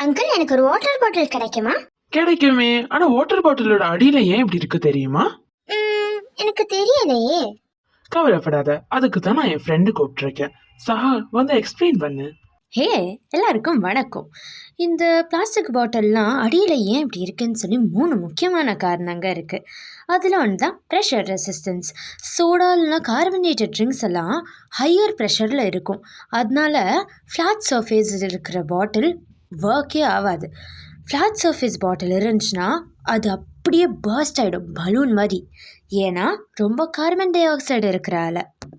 Uncle, எனக்கு ஒரு water bottle கிடைக்குமா? கிடைக்குமே. ஆனா வாட்டர் பாட்டிலோட அடியில ஏன் இப்படி இருக்கு தெரியுமா? எனக்கு தெரியலையே. கவலைப்படாத, அதுக்கு தான் நான் என் ஃப்ரெண்டு கூப்பிட்டுருக்கேன். சஹா, வந்து எக்ஸ்பிளைன் பண்ணு. ஹே, எல்லாருக்கும் வணக்கம். இந்த பிளாஸ்டிக் பாட்டில்லாம் அடியில் ஏன் இப்படி இருக்குன்னு சொல்லி 3 முக்கியமான காரணங்க இருக்குது. அதில் ஒன்று தான் ப்ரெஷர் ரெசிஸ்டன்ஸ். சோடா இல்லைனா கார்பனேட்டட் ட்ரிங்க்ஸ் எல்லாம் ஹையர் ப்ரெஷரில் இருக்கும். அதனால ஃப்ளாட் சர்ஃபேஸில் இருக்கிற பாட்டில் ஒர்க்கே ஆகாது. ஃப்ளாட் சர்ஃபேஸ் பாட்டில் இருந்துச்சுன்னா அது அப்படியே பர்ஸ்ட் ஆகிடும், பலூன் மாதிரி. ஏன்னா ரொம்ப கார்பன் டை ஆக்சைடு இருக்கிறால.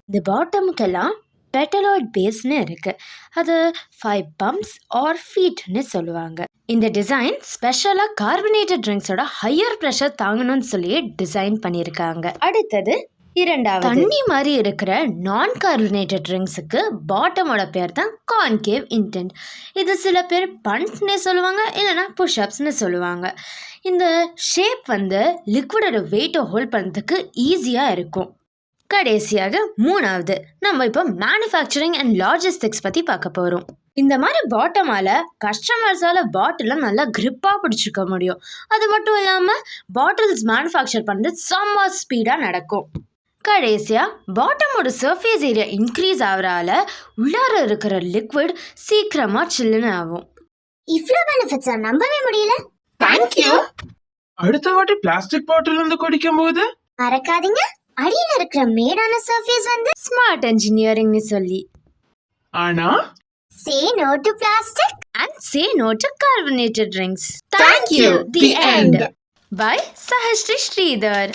இந்த பாட்டமுக்கெல்லாம் பெட்டலாய்ட் பேஸ்னு இருக்குது. அது 5 பம்ப்ஸ் ஆர் ஃபீட்னு சொல்லுவாங்க. இந்த டிசைன் ஸ்பெஷலாக கார்பனேட்டட் ட்ரிங்க்ஸோட ஹையர் ப்ரெஷர் தாங்கணும்னு சொல்லி டிசைன் பண்ணியிருக்காங்க. அடுத்தது இரண்டாவது, தண்ணி மாதிரி இருக்கிற நான் கார்பனேட்டட் ட்ரிங்க்ஸுக்கு பாட்டமோட பேர் தான் கான்கேவ் இன்டென்ட். இது சில பேர் பண்ட்னே சொல்லுவாங்க, இல்லைனா புஷ்அப்ஸ்னு சொல்லுவாங்க. இந்த ஷேப் வந்து லிக்விடோட வெயிட்டை ஹோல்ட் பண்ணுறதுக்கு ஈஸியாக இருக்கும். கடைசியாக மூணாவது, நம்ம இப்போ மேனுஃபேக்சரிங் அண்ட் லாஜிஸ்டிக்ஸ் பற்றி பார்க்க போகிறோம். இந்த மாதிரி பாட்டமால் கஸ்டமர்ஸால் பாட்டிலை நல்லா கிரிப்பாக பிடிச்சிக்க முடியும். அது மட்டும் இல்லாமல் பாட்டில்ஸ் மேனுஃபேக்சர் பண்ணுறது செம்ம ஸ்பீடாக நடக்கும். கடைசியாக பாட்டமோட சர்ஃபேஸ் ஏரியா இன்க்ரீஸ் ஆகிறால உள்ளார இருக்கிற லிக்விட் சீக்கிரமாக சில்லுன்னு ஆகும். இவ்வளோ பெனிஃபிட்ஸா, நம்பவே முடியல. தேங்க்யூ. அடுத்த வாட்டி பிளாஸ்டிக் பாட்டில் இருந்து குடிக்கும் போது மறக்காதீங்க, அடியில இருக்கிற மேடான சர்ஃபேஸ் வந்து ஸ்மார்ட் இன்ஜினியரிங்னு சொல்லி. ஆனா say no to plastic and say no to carbonated drinks. Thank you. The end. By Sahasri Sridhar.